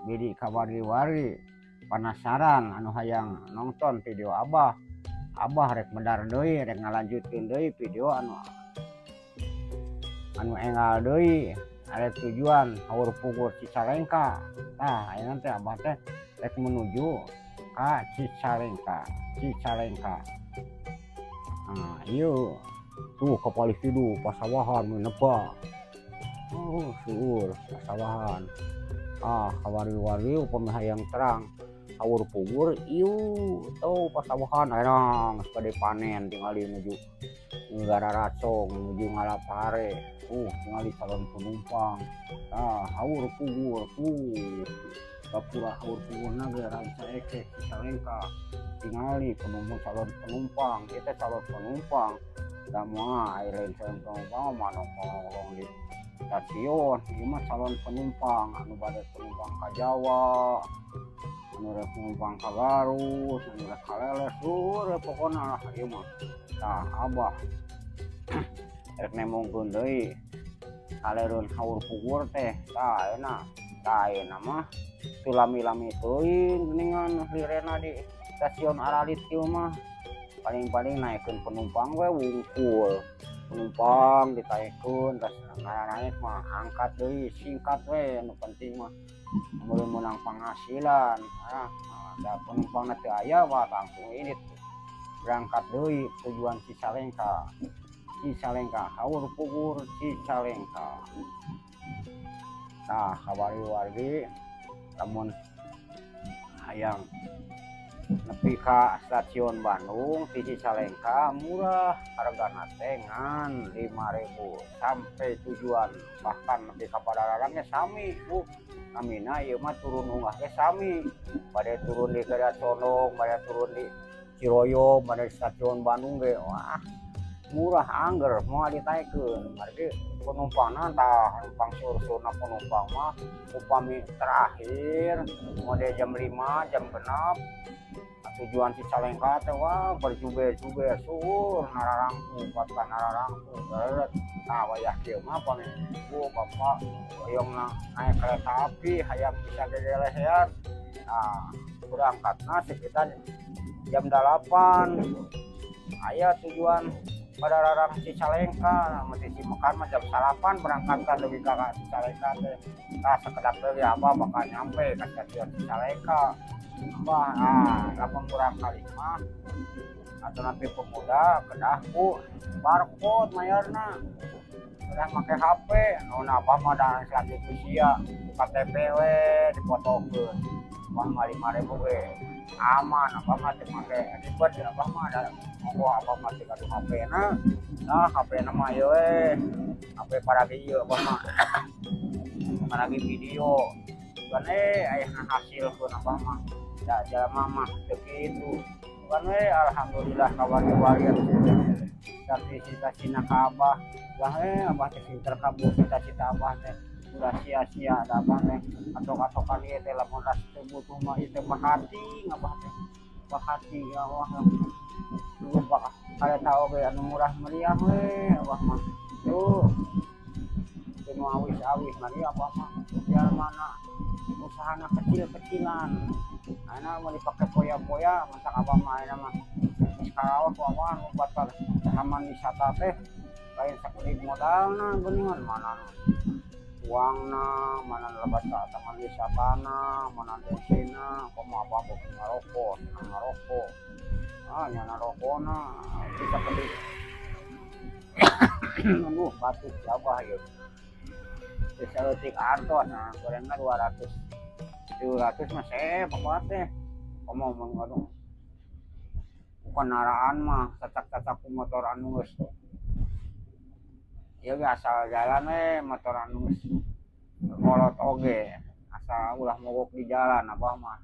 bidi kawari-wari penasaran anu hayang nonton video Abah rek medar deui rek ngalanjutkeun deui video anu enggal deui are tujuan Haur Pugur Cicalengka. Tah ayeuna teh Abah teh rek menuju ka Cicalengka. Nah ieu tuh ka Palisidu pasawahan menebak suur pasawahan kawari-wari upami hayang terang Haur Pugur ieu tuh pasawahan ayeuna geus bade panen tingali nuju Negara Racong menuju Ngalapare tingali calon penumpang Haur Pugur Gapura Haur Pugurna ge Ranca Ekek Cicalengka tingali calon penumpang kita calon penumpang da moal lain calon penumpang manong di stasiun ieu mah calon penumpang anu bade penumpang ka Jawa anu rek penumpang ka Garut anu rek kaleles pokona ieu mah. Tah Abah rek nemongkeun deui aleurun Haur Pugur teh tah ayeuna mah teu lami-lami teuing geuningan lirena di stasiun Aralit kieu mah paling naikkeun penumpang we wungkul penumpang ditaikeun terus naik mah angkat deui singkat we anu penting mah mun meunang penghasilan da penumpangna teu aya wah langsung ini berangkat deui tujuan Cicalengka Haur Pugur Cicalengka. Nah kawari-wari lamun hayang nepi ka stasiun Bandung di Cicalengka murah hargana teh ngan 5.000 sampai tujuan bahkan nepi ka Padalarang ge sami kamina ieu mah turun unggah ge sami bade turun di Gadang Condong bade turun di Ciroyom bade stasiun Bandung ge wah murah angger moal ditaikeun margi penumpangna tah numpang sur-surna penumpang mah upami terakhir mode jam 5 jam 6 tujuan Cicalengka teh wah berjuber-juber suur nararangku patah nararangku beureut tah wayah kieu mah pami bapak hoyongna naik kereta api hayang bisa gegelehean berangkatna sekitar jam 8 aya tujuan Padalarang Cicalengka mesti Cimekan mah jam 8 berangkat ka leuwih ka Cicalengka teh sakedap deui Abah bakal nyampe ka stasiun Cicalengka. Lamun kurang kali mah atau nanti pemuda kedah ku barcode mayarna kedah make HP naon Abah mah da selanjutnya sia KTP we dipotokeun mah 5.000 we aman Abah mah teu make ribet Abah mah da monggo Abah mah teu kadu HP-na HP-na mah ieu we HP paragi ieu Abah mah paragi video kan aya hasilkeun Abah mah da jalma mah teu kitu kan alhamdulillah kawari-wari tapi cita-cita ka Abah lah Abah teh sing terkabul cita-cita Abah teh udah sia-sia da Abah teh atok-atokan ieu teh lamun ras teu butuh mah ieu teh bahati Abah teh bahati ya Allah lupa kaya tau ge anu murah meriah we Abah mah tuh teu awis-awis mari Abah mah biar mana usahana kecil-kecilan ayeuna mau dipake poya-poya masak Abah mah ayeuna mah geus karaos wawan batal taman wisata teh lain sakulit modalna geuningan mana uangna mana lebat ka taman wisatana mana bensinna komo Abah boga ngarokok senang ngarokok nya narokona bisa beli aduh batuk Abah ieu geus leutik artos gorengna 200 mah Abah teh komo aduh kendaraan mah cacak-cacak ku motor anu geus ieu ge asal jalan we motor anu geus kolot oge asal ulah mogok di jalan Abah mah